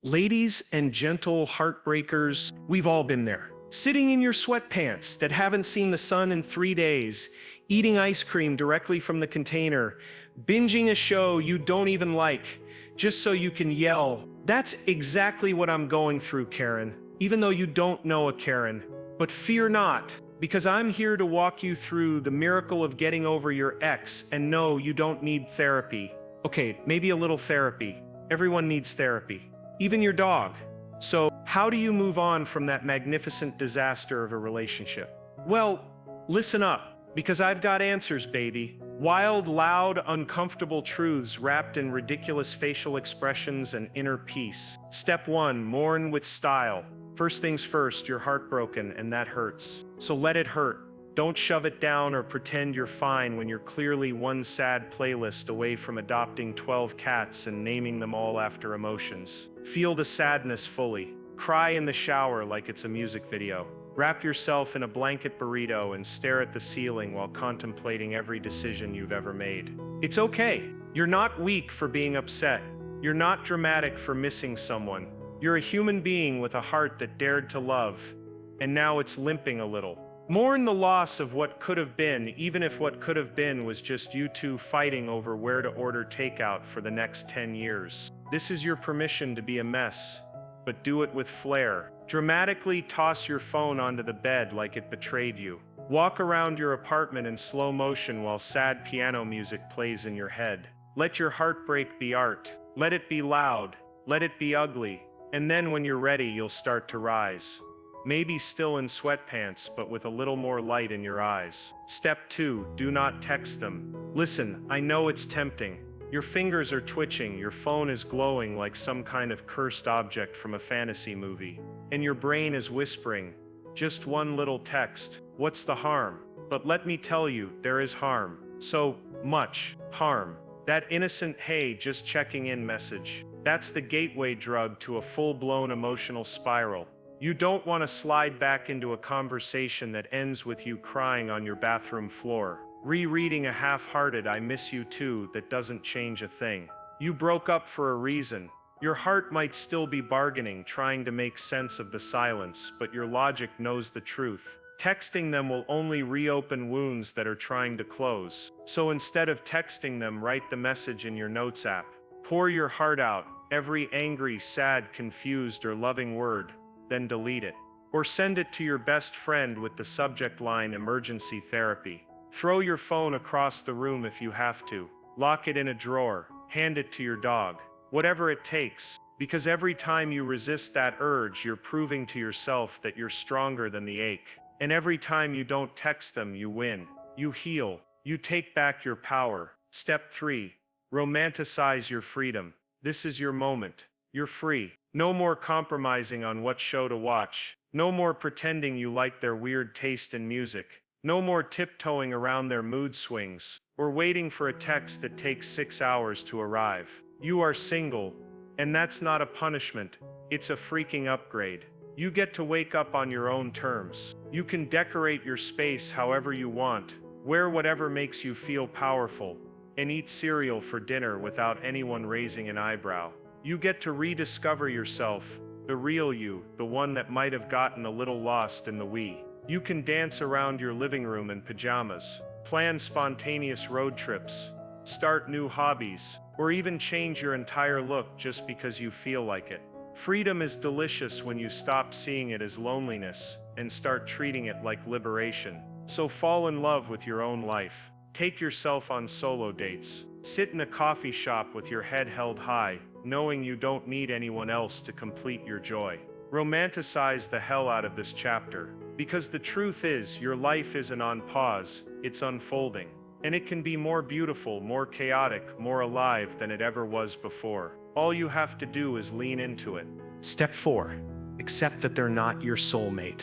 Ladies and gentle heartbreakers, we've all been there. Sitting in your sweatpants that haven't seen the sun in 3 days, eating ice cream directly from the container, binging a show you don't even like, just so you can yell. That's exactly what I'm going through, Karen, even though you don't know a Karen. But fear not, because I'm here to walk you through the miracle of getting over your ex, and no, you don't need therapy. Okay, maybe a little therapy. Everyone needs therapy. Even your dog. So, how do you move on from that magnificent disaster of a relationship? Well, listen up, because I've got answers, baby. Wild, loud, uncomfortable truths wrapped in ridiculous facial expressions and inner peace. Step 1, mourn with style. First things first, you're heartbroken and that hurts. So let it hurt. Don't shove it down or pretend you're fine when you're clearly one sad playlist away from adopting 12 cats and naming them all after emotions. Feel the sadness fully. Cry in the shower like it's a music video. Wrap yourself in a blanket burrito and stare at the ceiling while contemplating every decision you've ever made. It's okay. You're not weak for being upset. You're not dramatic for missing someone. You're a human being with a heart that dared to love, and now it's limping a little. Mourn the loss of what could have been, even if what could have been was just you two fighting over where to order takeout for the next 10 years. This is your permission to be a mess, but do it with flair. Dramatically toss your phone onto the bed like it betrayed you. Walk around your apartment in slow motion while sad piano music plays in your head. Let your heartbreak be art. Let it be loud. Let it be ugly. And then when you're ready, you'll start to rise. Maybe still in sweatpants, but with a little more light in your eyes. Step 2, do not text them. Listen, I know it's tempting. Your fingers are twitching, your phone is glowing like some kind of cursed object from a fantasy movie. And your brain is whispering, just one little text, what's the harm? But let me tell you, there is harm. So much harm. That innocent, hey, just checking in message. That's the gateway drug to a full-blown emotional spiral. You don't want to slide back into a conversation that ends with you crying on your bathroom floor, rereading a half-hearted "I miss you too" that doesn't change a thing. You broke up for a reason. Your heart might still be bargaining, trying to make sense of the silence, but your logic knows the truth. Texting them will only reopen wounds that are trying to close. So instead of texting them, write the message in your notes app. Pour your heart out, every angry, sad, confused, or loving word. Then delete it. Or send it to your best friend with the subject line "emergency therapy." Throw your phone across the room if you have to. Lock it in a drawer. Hand it to your dog. Whatever it takes. Because every time you resist that urge, you're proving to yourself that you're stronger than the ache. And every time you don't text them, you win. You heal. You take back your power. Step 3. Romanticize your freedom. This is your moment. You're free. No more compromising on what show to watch. No more pretending you like their weird taste in music. No more tiptoeing around their mood swings, or waiting for a text that takes 6 hours to arrive. You are single, and that's not a punishment, it's a freaking upgrade. You get to wake up on your own terms. You can decorate your space however you want, wear whatever makes you feel powerful, and eat cereal for dinner without anyone raising an eyebrow. You get to rediscover yourself, the real you, the one that might have gotten a little lost in the we. You can dance around your living room in pajamas, plan spontaneous road trips, start new hobbies, or even change your entire look just because you feel like it. Freedom is delicious when you stop seeing it as loneliness and start treating it like liberation. So fall in love with your own life. Take yourself on solo dates. Sit in a coffee shop with your head held high, knowing you don't need anyone else to complete your joy. Romanticize the hell out of this chapter, because the truth is, your life isn't on pause, it's unfolding. And it can be more beautiful, more chaotic, more alive than it ever was before. All you have to do is lean into it. Step 4. Accept that they're not your soulmate.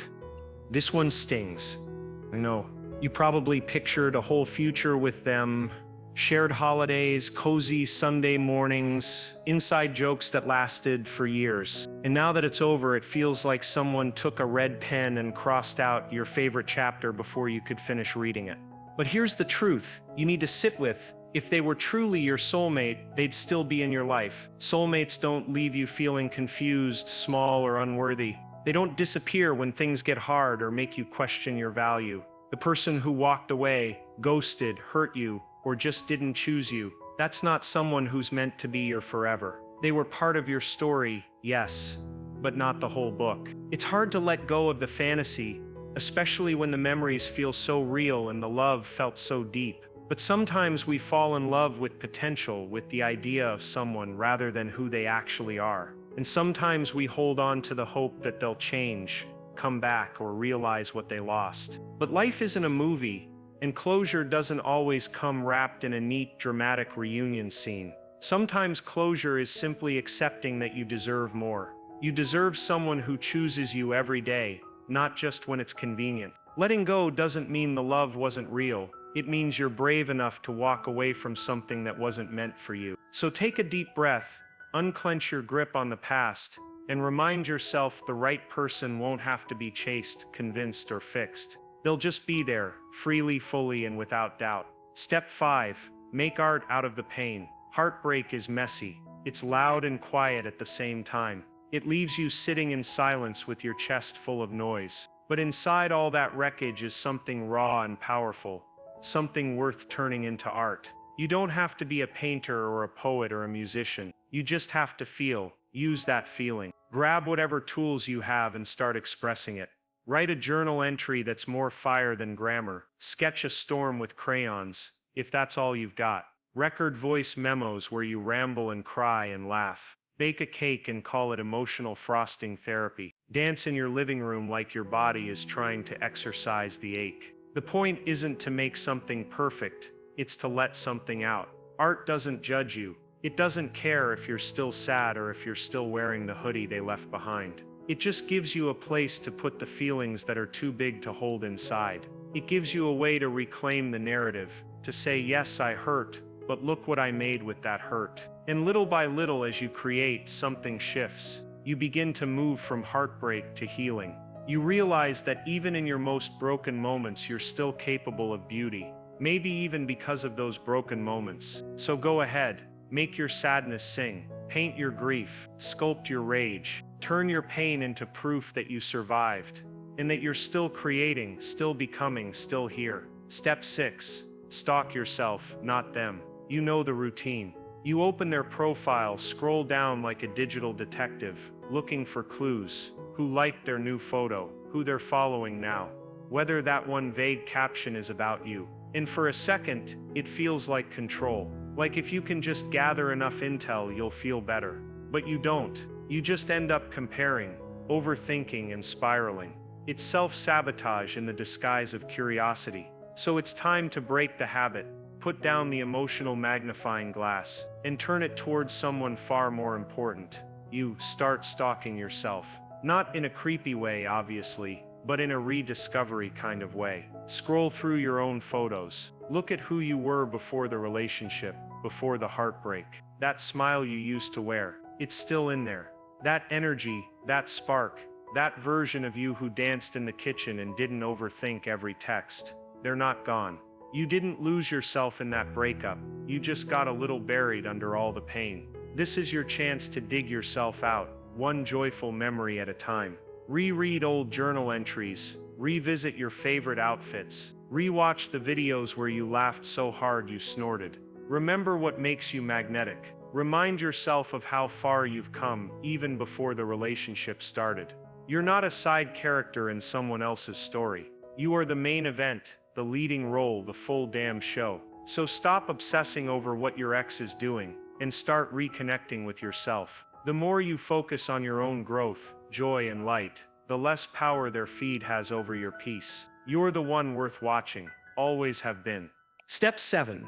This one stings. I know. You probably pictured a whole future with them. Shared holidays, cozy Sunday mornings, inside jokes that lasted for years. And now that it's over, it feels like someone took a red pen and crossed out your favorite chapter before you could finish reading it. But here's the truth you need to sit with. If they were truly your soulmate, they'd still be in your life. Soulmates don't leave you feeling confused, small, or unworthy. They don't disappear when things get hard or make you question your value. The person who walked away, ghosted, hurt you, or just didn't choose you, that's not someone who's meant to be your forever. They were part of your story, yes, but not the whole book. It's hard to let go of the fantasy, especially when the memories feel so real and the love felt so deep. But sometimes we fall in love with potential, with the idea of someone rather than who they actually are. And sometimes we hold on to the hope that they'll change, come back, or realize what they lost. But life isn't a movie, and closure doesn't always come wrapped in a neat, dramatic reunion scene. Sometimes closure is simply accepting that you deserve more. You deserve someone who chooses you every day, not just when it's convenient. Letting go doesn't mean the love wasn't real. It means you're brave enough to walk away from something that wasn't meant for you. So take a deep breath, unclench your grip on the past, and remind yourself the right person won't have to be chased, convinced, or fixed. They'll just be there, freely, fully, and without doubt. Step 5. Make art out of the pain. Heartbreak is messy. It's loud and quiet at the same time. It leaves you sitting in silence with your chest full of noise. But inside all that wreckage is something raw and powerful, something worth turning into art. You don't have to be a painter or a poet or a musician. You just have to feel. Use that feeling. Grab whatever tools you have and start expressing it. Write a journal entry that's more fire than grammar. Sketch a storm with crayons, if that's all you've got. Record voice memos where you ramble and cry and laugh. Bake a cake and call it emotional frosting therapy. Dance in your living room like your body is trying to exorcise the ache. The point isn't to make something perfect, it's to let something out. Art doesn't judge you. It doesn't care if you're still sad or if you're still wearing the hoodie they left behind. It just gives you a place to put the feelings that are too big to hold inside. It gives you a way to reclaim the narrative, to say, yes, I hurt, but look what I made with that hurt. And little by little, as you create, something shifts. You begin to move from heartbreak to healing. You realize that even in your most broken moments, you're still capable of beauty. Maybe even because of those broken moments. So go ahead, make your sadness sing. Paint your grief, sculpt your rage. Turn your pain into proof that you survived. And that you're still creating, still becoming, still here. Step 6. Stalk yourself, not them. You know the routine. You open their profile, scroll down like a digital detective, looking for clues. Who liked their new photo, who they're following now, whether that one vague caption is about you. And for a second, it feels like control. Like if you can just gather enough intel, you'll feel better. But you don't. You just end up comparing, overthinking, and spiraling. It's self-sabotage in the disguise of curiosity. So it's time to break the habit. Put down the emotional magnifying glass and turn it towards someone far more important. You start stalking yourself. Not in a creepy way, obviously, but in a rediscovery kind of way. Scroll through your own photos. Look at who you were before the relationship, before the heartbreak. That smile you used to wear, it's still in there. That energy, that spark, that version of you who danced in the kitchen and didn't overthink every text. They're not gone. You didn't lose yourself in that breakup. You just got a little buried under all the pain. This is your chance to dig yourself out, one joyful memory at a time. Reread old journal entries, revisit your favorite outfits, rewatch the videos where you laughed so hard you snorted. Remember what makes you magnetic. Remind yourself of how far you've come, even before the relationship started. You're not a side character in someone else's story. You are the main event, the leading role, the full damn show. So stop obsessing over what your ex is doing, and start reconnecting with yourself. The more you focus on your own growth, joy, and light, the less power their feed has over your peace. You're the one worth watching, always have been. Step 7.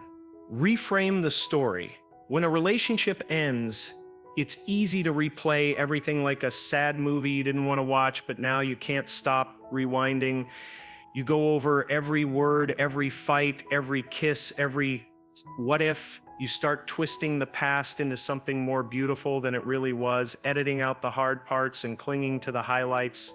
Reframe the story. When a relationship ends, it's easy to replay everything like a sad movie you didn't want to watch, but now you can't stop rewinding. You go over every word, every fight, every kiss, every what if. You start twisting the past into something more beautiful than it really was, editing out the hard parts and clinging to the highlights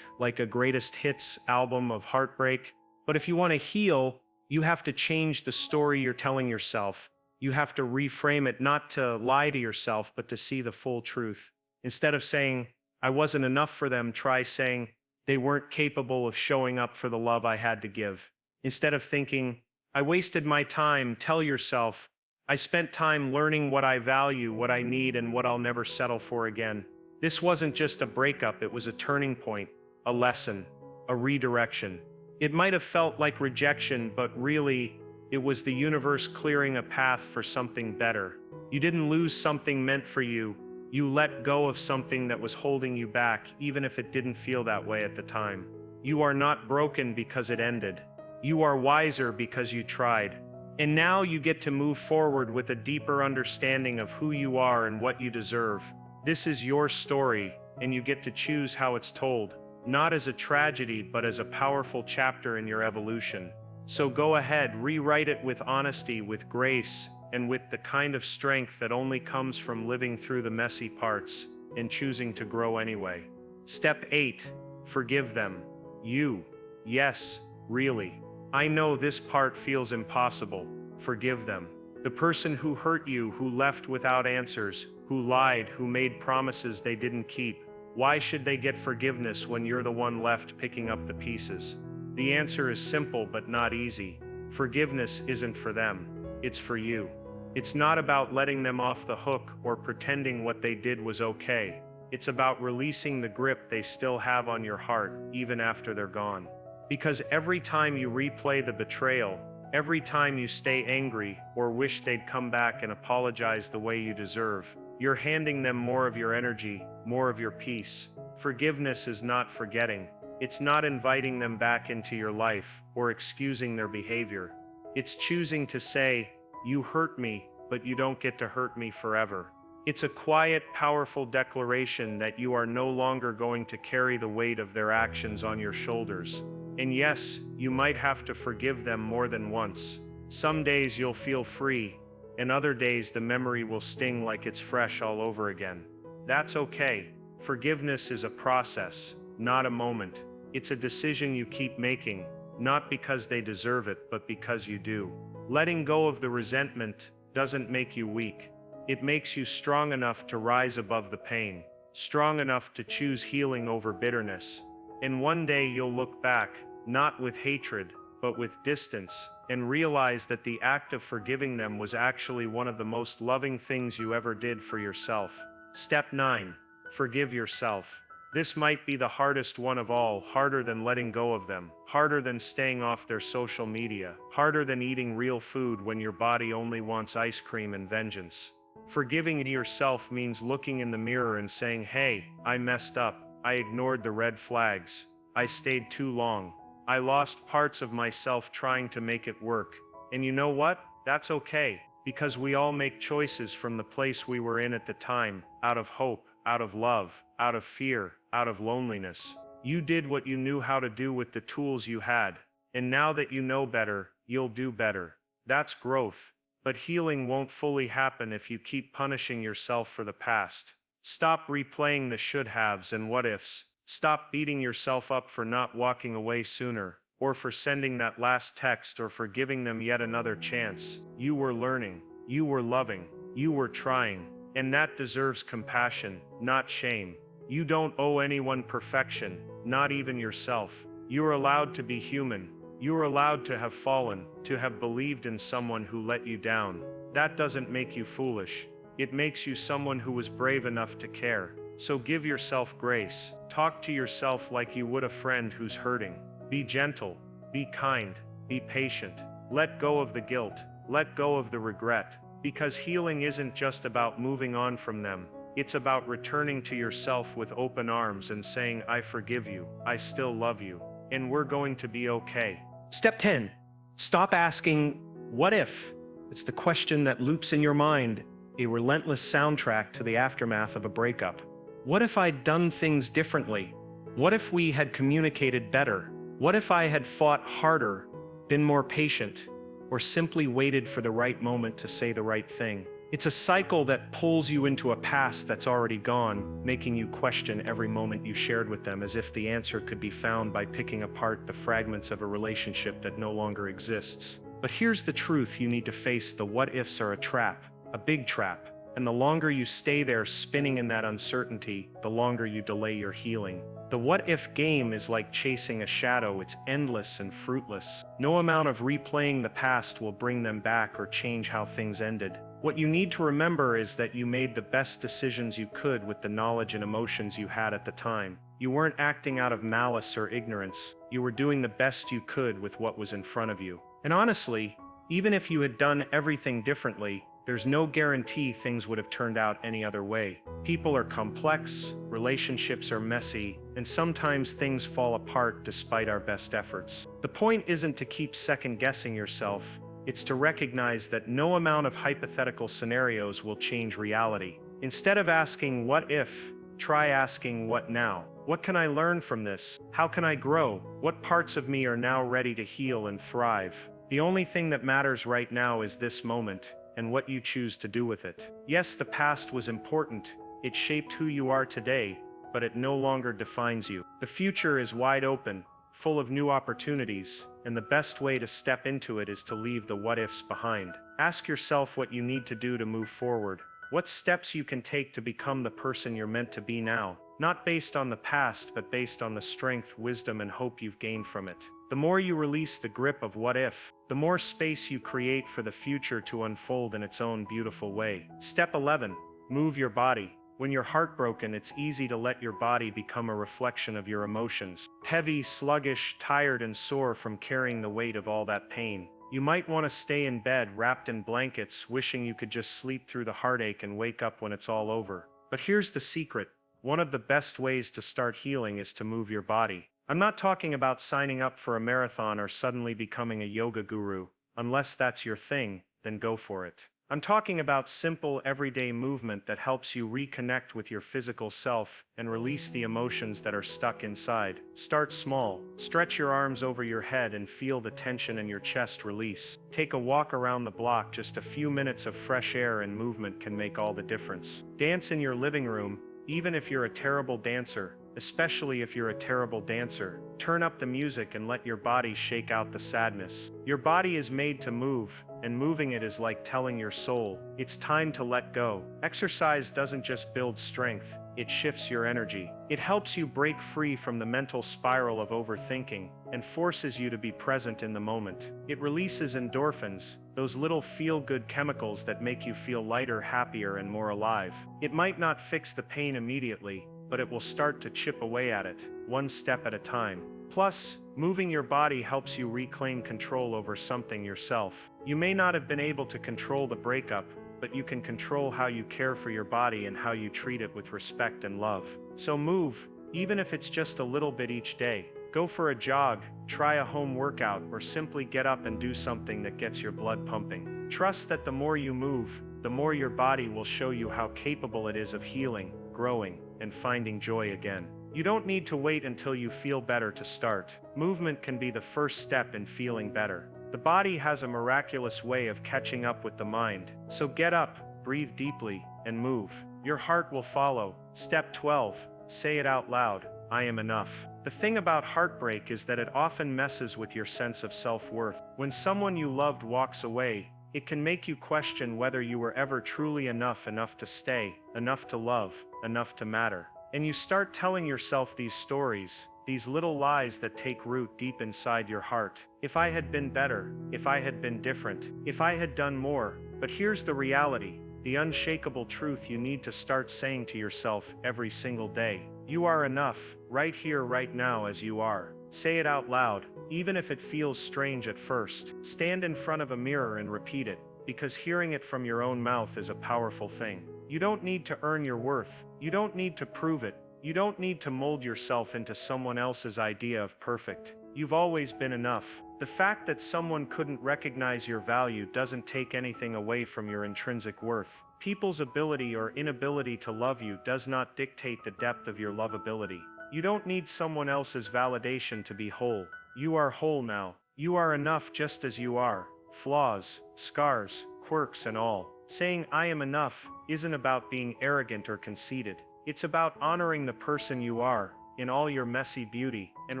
like a greatest hits album of heartbreak. But if you want to heal, you have to change the story you're telling yourself. You have to reframe it, not to lie to yourself, but to see the full truth. Instead of saying, I wasn't enough for them, try saying, they weren't capable of showing up for the love I had to give. Instead of thinking, I wasted my time, tell yourself, I spent time learning what I value, what I need, and what I'll never settle for again. This wasn't just a breakup, it was a turning point, a lesson, a redirection. It might have felt like rejection, but really, it was the universe clearing a path for something better. You didn't lose something meant for you. You let go of something that was holding you back, even if it didn't feel that way at the time. You are not broken because it ended. You are wiser because you tried. And now you get to move forward with a deeper understanding of who you are and what you deserve. This is your story, and you get to choose how it's told, not as a tragedy, but as a powerful chapter in your evolution. So go ahead, rewrite it with honesty, with grace, and with the kind of strength that only comes from living through the messy parts and choosing to grow anyway. Step 8. Forgive them. You. Yes, really. I know this part feels impossible. Forgive them. The person who hurt you, who left without answers, who lied, who made promises they didn't keep. Why should they get forgiveness when you're the one left picking up the pieces? The answer is simple but not easy. Forgiveness isn't for them. It's for you. It's not about letting them off the hook or pretending what they did was okay. It's about releasing the grip they still have on your heart, even after they're gone. Because every time you replay the betrayal, every time you stay angry or wish they'd come back and apologize the way you deserve, you're handing them more of your energy, more of your peace. Forgiveness is not forgetting. It's not inviting them back into your life or excusing their behavior. It's choosing to say, you hurt me, but you don't get to hurt me forever. It's a quiet, powerful declaration that you are no longer going to carry the weight of their actions on your shoulders. And yes, you might have to forgive them more than once. Some days you'll feel free, and other days the memory will sting like it's fresh all over again. That's okay. Forgiveness is a process, not a moment. It's a decision you keep making, not because they deserve it, but because you do. Letting go of the resentment doesn't make you weak. It makes you strong enough to rise above the pain, strong enough to choose healing over bitterness. And one day you'll look back, not with hatred, but with distance, and realize that the act of forgiving them was actually one of the most loving things you ever did for yourself. Step 9. Forgive yourself. This might be the hardest one of all, harder than letting go of them, harder than staying off their social media, harder than eating real food when your body only wants ice cream and vengeance. Forgiving yourself means looking in the mirror and saying, hey, I messed up. I ignored the red flags. I stayed too long. I lost parts of myself trying to make it work. And you know what? That's okay, because we all make choices from the place we were in at the time, out of hope, out of love, out of fear, out of loneliness. You did what you knew how to do with the tools you had. And now that you know better, you'll do better. That's growth. But healing won't fully happen if you keep punishing yourself for the past. Stop replaying the should-haves and what-ifs. Stop beating yourself up for not walking away sooner, or for sending that last text, or for giving them yet another chance. You were learning. You were loving. You were trying. And that deserves compassion, not shame. You don't owe anyone perfection, not even yourself. You are allowed to be human. You are allowed to have fallen, to have believed in someone who let you down. That doesn't make you foolish. It makes you someone who was brave enough to care. So give yourself grace. Talk to yourself like you would a friend who's hurting. Be gentle. Be kind. Be patient. Let go of the guilt. Let go of the regret. Because healing isn't just about moving on from them. It's about returning to yourself with open arms and saying, I forgive you. I still love you. And we're going to be okay. Step 10. Stop asking, what if? It's the question that loops in your mind, a relentless soundtrack to the aftermath of a breakup. What if I'd done things differently? What if we had communicated better? What if I had fought harder, been more patient, or simply waited for the right moment to say the right thing? It's a cycle that pulls you into a past that's already gone, making you question every moment you shared with them, as if the answer could be found by picking apart the fragments of a relationship that no longer exists. But here's the truth: you need to face the what ifs are a trap, a big trap. And the longer you stay there spinning in that uncertainty, the longer you delay your healing. The what if game is like chasing a shadow. It's endless and fruitless. No amount of replaying the past will bring them back or change how things ended. What you need to remember is that you made the best decisions you could with the knowledge and emotions you had at the time. You weren't acting out of malice or ignorance. You were doing the best you could with what was in front of you. And honestly, even if you had done everything differently, there's no guarantee things would have turned out any other way. People are complex, relationships are messy, and sometimes things fall apart despite our best efforts. The point isn't to keep second-guessing yourself. It's to recognize that no amount of hypothetical scenarios will change reality. Instead of asking what if, try asking what now. What can I learn from this? How can I grow? What parts of me are now ready to heal and thrive? The only thing that matters right now is this moment, and what you choose to do with it. Yes, the past was important. It shaped who you are today, but it no longer defines you. The future is wide open, full of new opportunities, and the best way to step into it is to leave the what-ifs behind. Ask yourself what you need to do to move forward. What steps you can take to become the person you're meant to be now, not based on the past, but based on the strength, wisdom, and hope you've gained from it. The more you release the grip of what if, the more space you create for the future to unfold in its own beautiful way. Step 11. Move your body. When you're heartbroken, it's easy to let your body become a reflection of your emotions. Heavy, sluggish, tired, and sore from carrying the weight of all that pain. You might want to stay in bed wrapped in blankets, wishing you could just sleep through the heartache and wake up when it's all over. But here's the secret. One of the best ways to start healing is to move your body. I'm not talking about signing up for a marathon or suddenly becoming a yoga guru. Unless that's your thing, then go for it. I'm talking about simple, everyday movement that helps you reconnect with your physical self and release the emotions that are stuck inside. Start small. Stretch your arms over your head and feel the tension in your chest release. Take a walk around the block. Just a few minutes of fresh air and movement can make all the difference. Dance in your living room, even if you're a terrible dancer. Especially if you're a terrible dancer, turn up the music and let your body shake out the sadness. Your body is made to move, and moving it is like telling your soul, it's time to let go. Exercise doesn't just build strength, it shifts your energy. It helps you break free from the mental spiral of overthinking and forces you to be present in the moment. It releases endorphins, those little feel-good chemicals that make you feel lighter, happier, and more alive. It might not fix the pain immediately, but it will start to chip away at it, one step at a time. Plus, moving your body helps you reclaim control over something yourself. You may not have been able to control the breakup, but you can control how you care for your body and how you treat it with respect and love. So move, even if it's just a little bit each day. Go for a jog, try a home workout, or simply get up and do something that gets your blood pumping. Trust that the more you move, the more your body will show you how capable it is of healing, growing, and finding joy again. You don't need to wait until you feel better to start. Movement can be the first step in feeling better. The body has a miraculous way of catching up with the mind. So get up, breathe deeply, and move. Your heart will follow. Step 12. Say it out loud. I am enough. The thing about heartbreak is that it often messes with your sense of self-worth. When someone you loved walks away, it can make you question whether you were ever truly enough to stay, enough to love, enough to matter. And you start telling yourself these stories, these little lies that take root deep inside your heart. If I had been better, if I had been different, if I had done more. But here's the reality, the unshakable truth you need to start saying to yourself every single day. You are enough, right here, right now as you are. Say it out loud, even if it feels strange at first. Stand in front of a mirror and repeat it, because hearing it from your own mouth is a powerful thing. You don't need to earn your worth. You don't need to prove it. You don't need to mold yourself into someone else's idea of perfect. You've always been enough. The fact that someone couldn't recognize your value doesn't take anything away from your intrinsic worth. People's ability or inability to love you does not dictate the depth of your lovability. You don't need someone else's validation to be whole. You are whole now. You are enough just as you are. Flaws, scars, quirks, and all. Saying I am enough isn't about being arrogant or conceited. It's about honoring the person you are, in all your messy beauty, and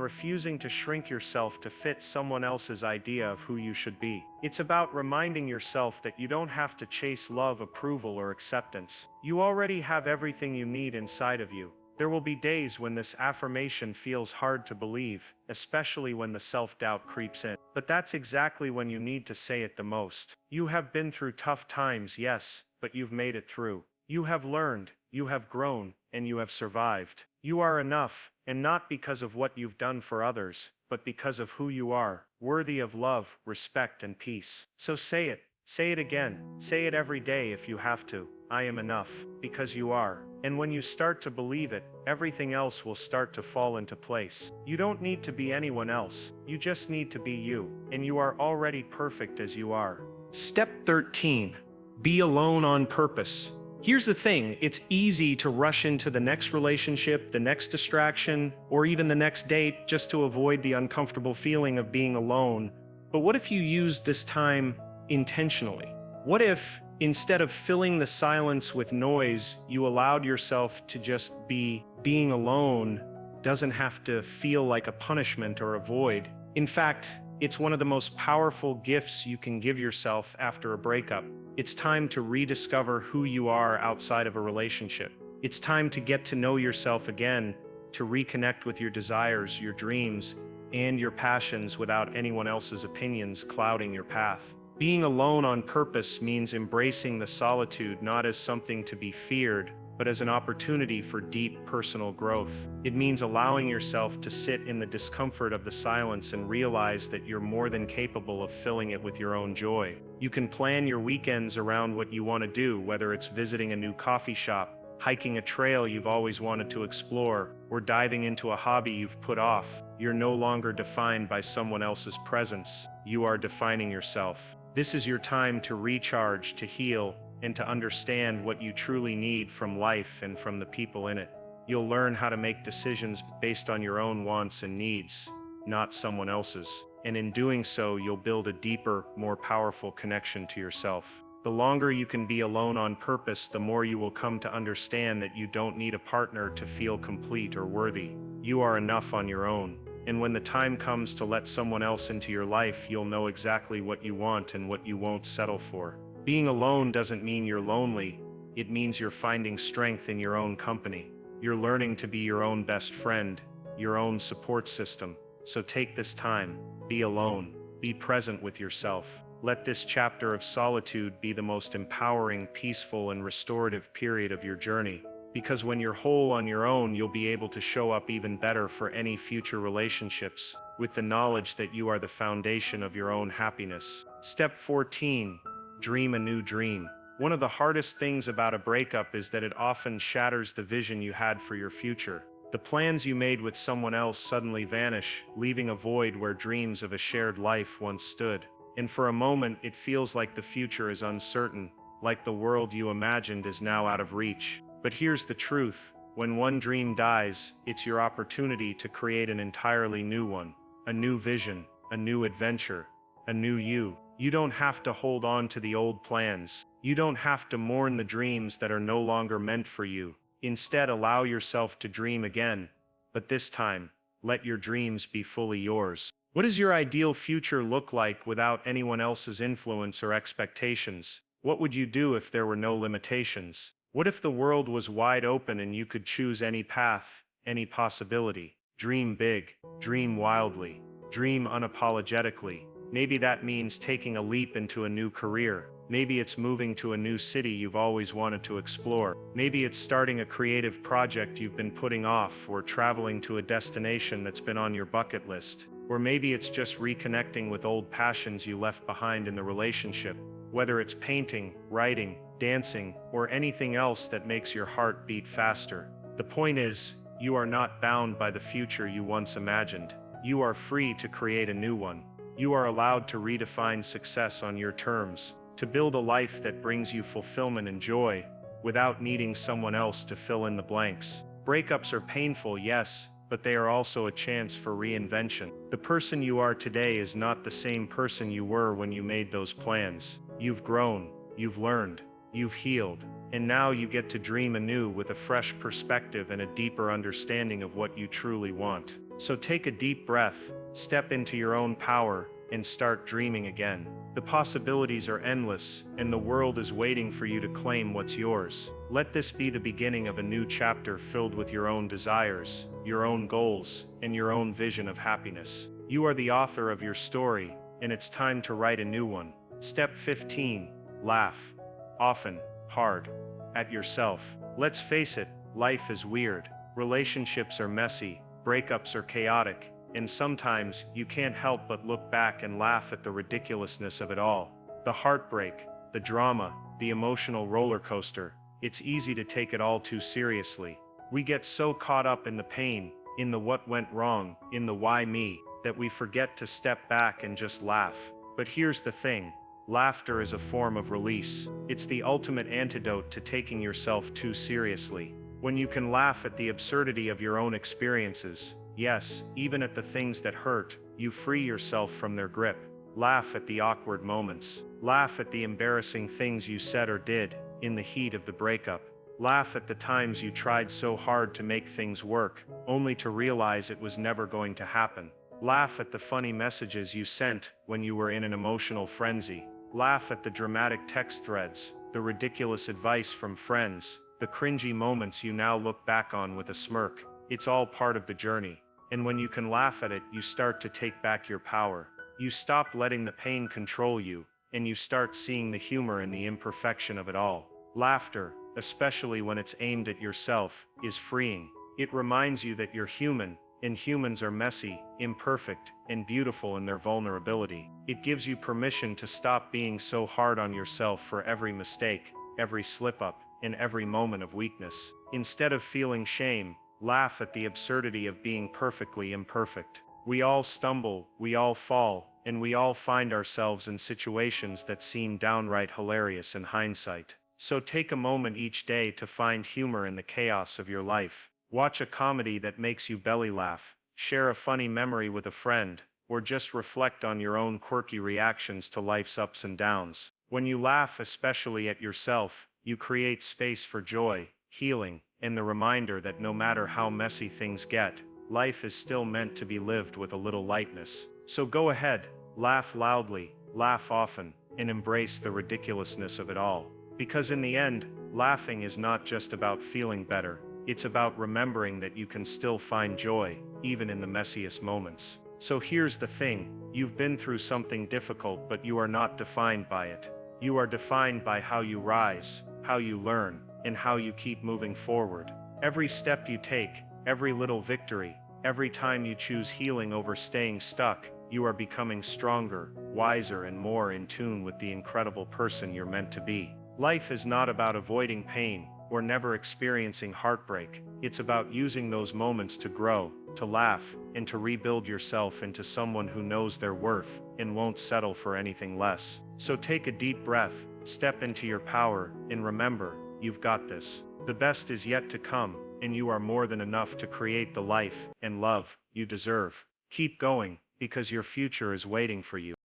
refusing to shrink yourself to fit someone else's idea of who you should be. It's about reminding yourself that you don't have to chase love, approval, or acceptance. You already have everything you need inside of you. There will be days when this affirmation feels hard to believe, especially when the self-doubt creeps in. But that's exactly when you need to say it the most. You have been through tough times, yes, but you've made it through. You have learned, you have grown, and you have survived. You are enough, and not because of what you've done for others, but because of who you are, worthy of love, respect, and peace. So say it. Say it again. Say it every day if you have to. I am enough, because you are. And when you start to believe it, everything else will start to fall into place. You don't need to be anyone else. You just need to be you. And you are already perfect as you are. Step 13. Be alone on purpose. Here's the thing, it's easy to rush into the next relationship, the next distraction, or even the next date just to avoid the uncomfortable feeling of being alone. But what if you used this time intentionally? What if, instead of filling the silence with noise, you allowed yourself to just be? Being alone doesn't have to feel like a punishment or a void. In fact, it's one of the most powerful gifts you can give yourself after a breakup. It's time to rediscover who you are outside of a relationship. It's time to get to know yourself again, to reconnect with your desires, your dreams, and your passions without anyone else's opinions clouding your path. Being alone on purpose means embracing the solitude not as something to be feared, but as an opportunity for deep personal growth. It means allowing yourself to sit in the discomfort of the silence and realize that you're more than capable of filling it with your own joy. You can plan your weekends around what you want to do, whether it's visiting a new coffee shop, hiking a trail you've always wanted to explore, or diving into a hobby you've put off. You're no longer defined by someone else's presence. You are defining yourself. This is your time to recharge, to heal, and to understand what you truly need from life and from the people in it. You'll learn how to make decisions based on your own wants and needs, not someone else's. And in doing so, you'll build a deeper, more powerful connection to yourself. The longer you can be alone on purpose, the more you will come to understand that you don't need a partner to feel complete or worthy. You are enough on your own. And when the time comes to let someone else into your life, you'll know exactly what you want and what you won't settle for. Being alone doesn't mean you're lonely. It means you're finding strength in your own company. You're learning to be your own best friend, your own support system. So take this time. Be alone. Be present with yourself. Let this chapter of solitude be the most empowering, peaceful, and restorative period of your journey. Because when you're whole on your own, you'll be able to show up even better for any future relationships, with the knowledge that you are the foundation of your own happiness. Step 14. Dream a new dream. One of the hardest things about a breakup is that it often shatters the vision you had for your future. The plans you made with someone else suddenly vanish, leaving a void where dreams of a shared life once stood. And for a moment, it feels like the future is uncertain, like the world you imagined is now out of reach. But here's the truth. When one dream dies, it's your opportunity to create an entirely new one. A new vision, a new adventure, a new you. You don't have to hold on to the old plans. You don't have to mourn the dreams that are no longer meant for you. Instead, allow yourself to dream again. But this time, let your dreams be fully yours. What does your ideal future look like without anyone else's influence or expectations? What would you do if there were no limitations? What if the world was wide open and you could choose any path, any possibility? Dream big, dream wildly, dream unapologetically. Maybe that means taking a leap into a new career. Maybe it's moving to a new city you've always wanted to explore. Maybe it's starting a creative project you've been putting off, or traveling to a destination that's been on your bucket list. Or maybe it's just reconnecting with old passions you left behind in the relationship. Whether it's painting, writing, dancing, or anything else that makes your heart beat faster. The point is, you are not bound by the future you once imagined. You are free to create a new one. You are allowed to redefine success on your terms, to build a life that brings you fulfillment and joy, without needing someone else to fill in the blanks. Breakups are painful, yes, but they are also a chance for reinvention. The person you are today is not the same person you were when you made those plans. You've grown, you've learned, you've healed, and now you get to dream anew with a fresh perspective and a deeper understanding of what you truly want. So take a deep breath, step into your own power, and start dreaming again. The possibilities are endless, and the world is waiting for you to claim what's yours. Let this be the beginning of a new chapter filled with your own desires, your own goals, and your own vision of happiness. You are the author of your story, and it's time to write a new one. Step 15. Laugh. Often, hard. At yourself. Let's face it, life is weird. Relationships are messy, breakups are chaotic, and sometimes you can't help but look back and laugh at the ridiculousness of it all. The heartbreak, the drama, the emotional roller coaster. It's easy to take it all too seriously. We get so caught up in the pain, in the what went wrong, in the why me, that we forget to step back and just laugh. But here's the thing. Laughter is a form of release. It's the ultimate antidote to taking yourself too seriously. When you can laugh at the absurdity of your own experiences, yes, even at the things that hurt, you free yourself from their grip. Laugh at the awkward moments. Laugh at the embarrassing things you said or did in the heat of the breakup. Laugh at the times you tried so hard to make things work, only to realize it was never going to happen. Laugh at the funny messages you sent when you were in an emotional frenzy. Laugh at the dramatic text threads, the ridiculous advice from friends, the cringy moments you now look back on with a smirk. It's all part of the journey. And when you can laugh at it, you start to take back your power. You stop letting the pain control you, and you start seeing the humor in the imperfection of it all. Laughter, especially when it's aimed at yourself, is freeing. It reminds you that you're human, and humans are messy, imperfect, and beautiful in their vulnerability. It gives you permission to stop being so hard on yourself for every mistake, every slip-up, and every moment of weakness. Instead of feeling shame, laugh at the absurdity of being perfectly imperfect. We all stumble, we all fall, and we all find ourselves in situations that seem downright hilarious in hindsight. So take a moment each day to find humor in the chaos of your life. Watch a comedy that makes you belly laugh, share a funny memory with a friend, or just reflect on your own quirky reactions to life's ups and downs. When you laugh, especially at yourself, you create space for joy, healing, and the reminder that no matter how messy things get, life is still meant to be lived with a little lightness. So go ahead, laugh loudly, laugh often, and embrace the ridiculousness of it all. Because in the end, laughing is not just about feeling better. It's about remembering that you can still find joy, even in the messiest moments. So here's the thing, you've been through something difficult, but you are not defined by it. You are defined by how you rise, how you learn, and how you keep moving forward. Every step you take, every little victory, every time you choose healing over staying stuck, you are becoming stronger, wiser, and more in tune with the incredible person you're meant to be. Life is not about avoiding pain or never experiencing heartbreak. It's about using those moments to grow, to laugh, and to rebuild yourself into someone who knows their worth and won't settle for anything less. So take a deep breath, step into your power, and remember, you've got this. The best is yet to come, and you are more than enough to create the life and love you deserve. Keep going, because your future is waiting for you.